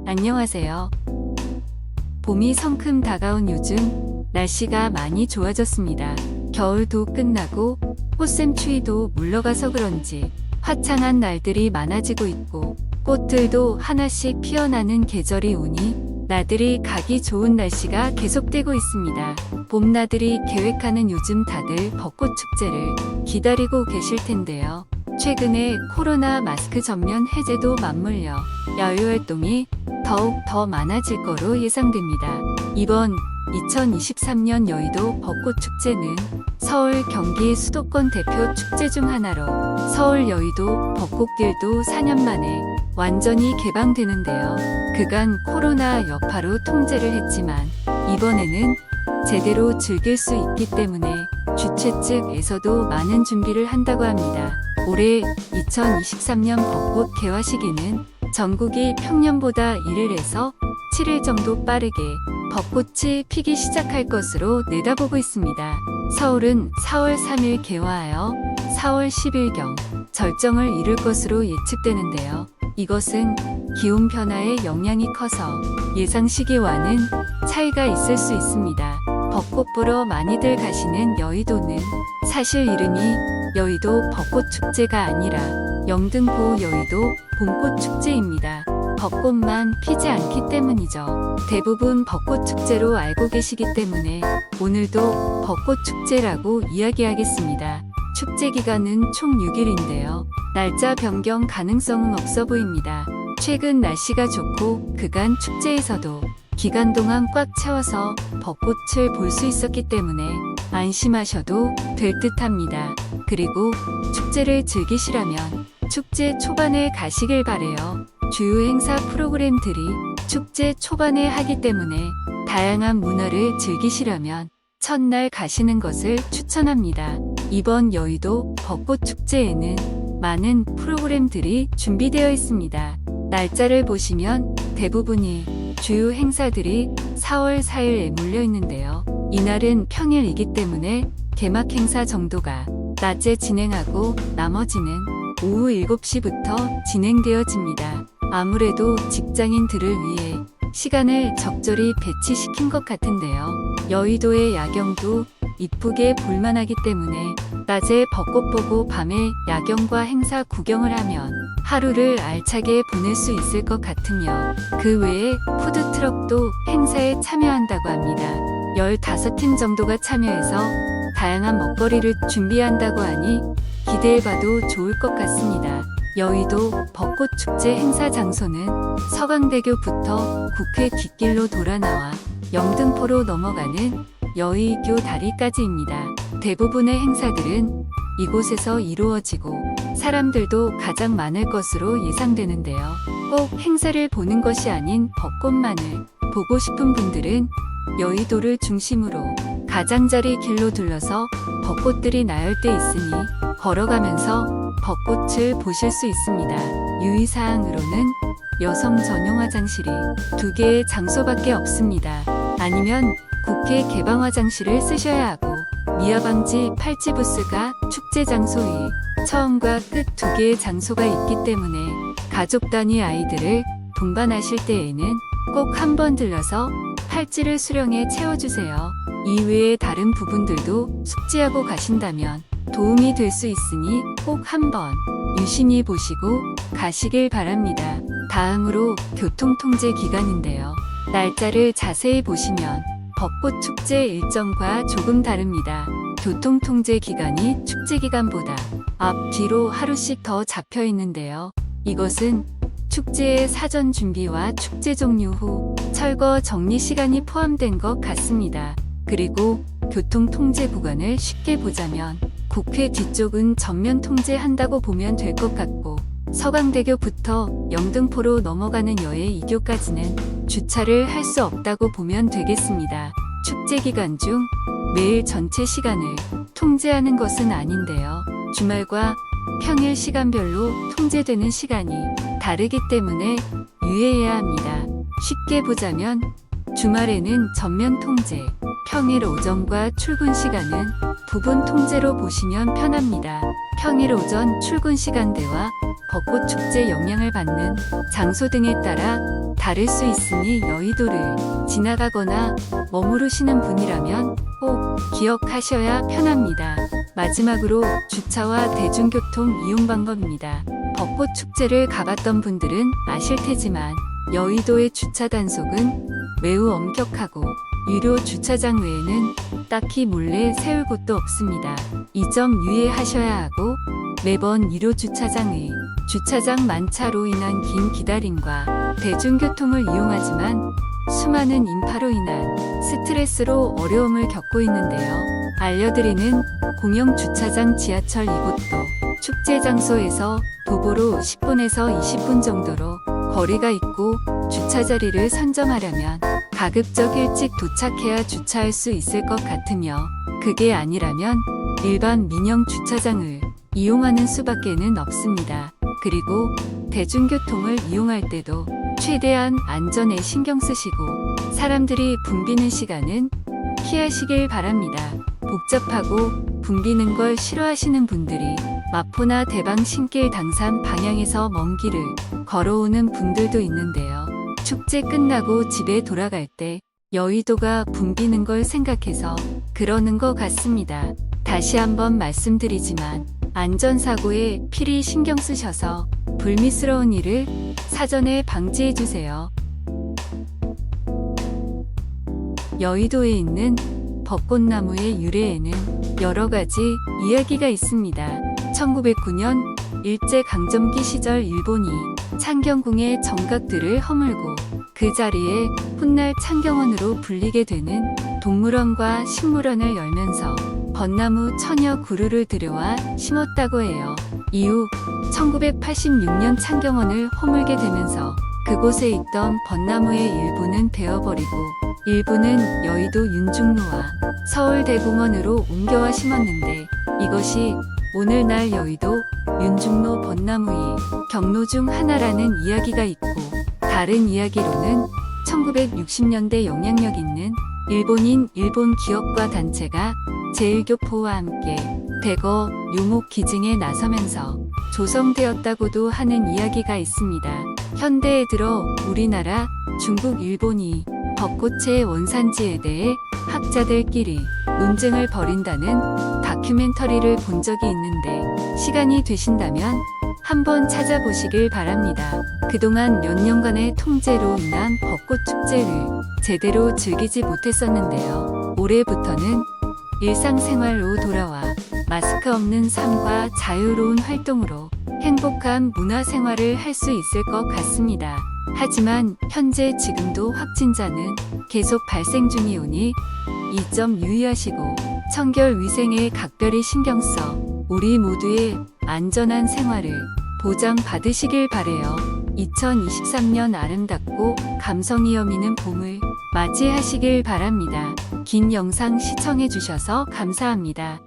안녕하세요. 봄이 성큼 다가온 요즘 날씨가 많이 좋아졌습니다. 겨울도 끝나고 꽃샘추위도 물러가서 그런지 화창한 날들이 많아지고 있고 꽃들도 하나씩 피어나는 계절이 오니 나들이 가기 좋은 날씨가 계속되고 있습니다. 봄나들이 계획하는 요즘 다들 벚꽃 축제를 기다리고 계실 텐데요. 최근에 코로나 마스크 전면 해제도 맞물려 야외활동이 더욱 더 많아질 거로 예상됩니다. 이번 2023년 여의도 벚꽃축제는 서울, 경기 수도권 대표 축제 중 하나로 서울 여의도 벚꽃길도 4년 만에 완전히 개방되는데요. 그간 코로나 여파로 통제를 했지만 이번에는 제대로 즐길 수 있기 때문에 주최 측에서도 많은 준비를 한다고 합니다. 올해 2023년 벚꽃 개화 시기는 전국이 평년보다 1일에서 7일 정도 빠르게 벚꽃이 피기 시작할 것으로 내다보고 있습니다. 서울은 4월 3일 개화하여 4월 10일경 절정을 이룰 것으로 예측되는데요. 이것은 기온 변화의 영향이 커서 예상 시기와는 차이가 있을 수 있습니다. 벚꽃 보러 많이들 가시는 여의도는 사실 이름이 여의도 벚꽃축제가 아니라 영등포 여의도 봄꽃축제입니다. 벚꽃만 피지 않기 때문이죠. 대부분 벚꽃축제로 알고 계시기 때문에 오늘도 벚꽃축제라고 이야기하겠습니다. 축제 기간은 총 6일인데요. 날짜 변경 가능성은 없어 보입니다. 최근 날씨가 좋고 그간 축제에서도 기간 동안 꽉 채워서 벚꽃을 볼 수 있었기 때문에 안심하셔도 될 듯합니다. 그리고 축제를 즐기시라면 축제 초반에 가시길 바래요. 주요 행사 프로그램들이 축제 초반에 하기 때문에 다양한 문화를 즐기시려면 첫날 가시는 것을 추천합니다. 이번 여의도 벚꽃축제에는 많은 프로그램들이 준비되어 있습니다. 날짜를 보시면 대부분이 주요 행사들이 4월 4일에 몰려 있는데요. 이날은 평일이기 때문에 개막 행사 정도가 낮에 진행하고 나머지는 오후 7시부터 진행되어집니다. 아무래도 직장인들을 위해 시간을 적절히 배치시킨 것 같은데요. 여의도의 야경도 이쁘게 볼만하기 때문에 낮에 벚꽃 보고 밤에 야경과 행사 구경을 하면 하루를 알차게 보낼 수 있을 것 같으며 그 외에 푸드트럭도 행사에 참여한다고 합니다. 15팀 정도가 참여해서 다양한 먹거리를 준비한다고 하니 기대해봐도 좋을 것 같습니다. 여의도 벚꽃축제 행사 장소는 서강대교부터 국회 뒷길로 돌아 나와 영등포로 넘어가는 여의교 다리까지입니다. 대부분의 행사들은 이곳에서 이루어지고 사람들도 가장 많을 것으로 예상되는데요. 꼭 행사를 보는 것이 아닌 벚꽃만을 보고 싶은 분들은 여의도를 중심으로 가장자리 길로 둘러서 벚꽃들이 나열돼 있으니 걸어가면서 벚꽃을 보실 수 있습니다. 유의사항으로는 여성 전용 화장실이 2개의 장소밖에 없습니다. 아니면 국회 개방 화장실을 쓰셔야 하고 미아방지 팔찌 부스가 축제 장소 위 처음과 끝 2개의 장소가 있기 때문에 가족 단위 아이들을 동반하실 때에는 꼭 한번 들러서 팔찌를 수령해 채워주세요. 이외의 다른 부분들도 숙지하고 가신다면 도움이 될 수 있으니 꼭 한번 유심히 보시고 가시길 바랍니다. 다음으로 교통통제 기간인데요. 날짜를 자세히 보시면 벚꽃 축제 일정과 조금 다릅니다. 교통통제 기간이 축제 기간보다 앞뒤로 하루씩 더 잡혀 있는데요. 이것은 축제의 사전 준비와 축제 종료 후 철거 정리 시간이 포함된 것 같습니다. 그리고 교통통제 구간을 쉽게 보자면 국회 뒤쪽은 전면 통제한다고 보면 될 것 같고 서강대교부터 영등포로 넘어가는 여의 2교까지는 주차를 할 수 없다고 보면 되겠습니다. 축제 기간 중 매일 전체 시간을 통제하는 것은 아닌데요. 주말과 평일 시간별로 통제되는 시간이 다르기 때문에 유의해야 합니다. 쉽게 보자면 주말에는 전면 통제, 평일 오전과 출근 시간은 부분 통제로 보시면 편합니다. 평일 오전 출근 시간대와 벚꽃 축제 영향을 받는 장소 등에 따라 다를 수 있으니 여의도를 지나가거나 머무르시는 분이라면 꼭 기억하셔야 편합니다. 마지막으로 주차와 대중교통 이용 방법입니다. 벚꽃 축제를 가봤던 분들은 아실 테지만 여의도의 주차 단속은 매우 엄격하고 유료 주차장 외에는 딱히 몰래 세울 곳도 없습니다. 이 점 유의하셔야 하고 매번 유료 주차장의 주차장 만차로 인한 긴 기다림과 대중교통을 이용하지만 수많은 인파로 인한 스트레스로 어려움을 겪고 있는데요. 알려드리는 공영 주차장 지하철 이곳도 축제 장소에서 도보로 10분에서 20분 정도로 거리가 있고 주차 자리를 선점하려면 가급적 일찍 도착해야 주차할 수 있을 것 같으며 그게 아니라면 일반 민영 주차장을 이용하는 수밖에는 없습니다. 그리고 대중교통을 이용할 때도 최대한 안전에 신경 쓰시고 사람들이 붐비는 시간은 피하시길 바랍니다. 복잡하고 붐비는 걸 싫어하시는 분들이 마포나 대방 신길 당산 방향에서 먼 길을 걸어오는 분들도 있는데요. 축제 끝나고 집에 돌아갈 때 여의도가 붐비는 걸 생각해서 그러는 것 같습니다. 다시 한번 말씀드리지만 안전사고에 필히 신경 쓰셔서 불미스러운 일을 사전에 방지해 주세요. 여의도에 있는 벚꽃나무의 유래에는 여러 가지 이야기가 있습니다. 1909년 일제강점기 시절 일본이 창경궁의 정각들을 허물고 그 자리에 훗날 창경원으로 불리게 되는 동물원과 식물원을 열면서 벚나무 천여 그루를 들여와 심었다고 해요. 이후 1986년 창경원을 허물게 되면서 그곳에 있던 벚나무의 일부는 베어버리고 일부는 여의도 윤중로와 서울대공원으로 옮겨와 심었는데 이것이 오늘날 여의도 윤중로 벚나무의 경로 중 하나라는 이야기가 있고 다른 이야기로는 1960년대 영향력 있는 일본인 일본 기업과 단체가 제1교포와 함께 대거 묘목 기증에 나서면서 조성되었다고도 하는 이야기가 있습니다. 현대에 들어 우리나라, 중국, 일본이 벚꽃의 원산지에 대해 학자들끼리 논쟁을 벌인다는 다큐멘터리를 본 적이 있는데 시간이 되신다면 한번 찾아보시길 바랍니다. 그동안 몇 년간의 통제로 인한 벚꽃 축제를 제대로 즐기지 못했었는데요. 올해부터는 일상생활로 돌아와 마스크 없는 삶과 자유로운 활동으로 행복한 문화생활을 할 수 있을 것 같습니다. 하지만 현재 지금도 확진자는 계속 발생 중이오니 이 점 유의하시고 청결 위생에 각별히 신경 써 우리 모두의 안전한 생활을 보장받으시길 바래요. 2023년 아름답고 감성이 여미는 봄을 맞이하시길 바랍니다. 긴 영상 시청해주셔서 감사합니다.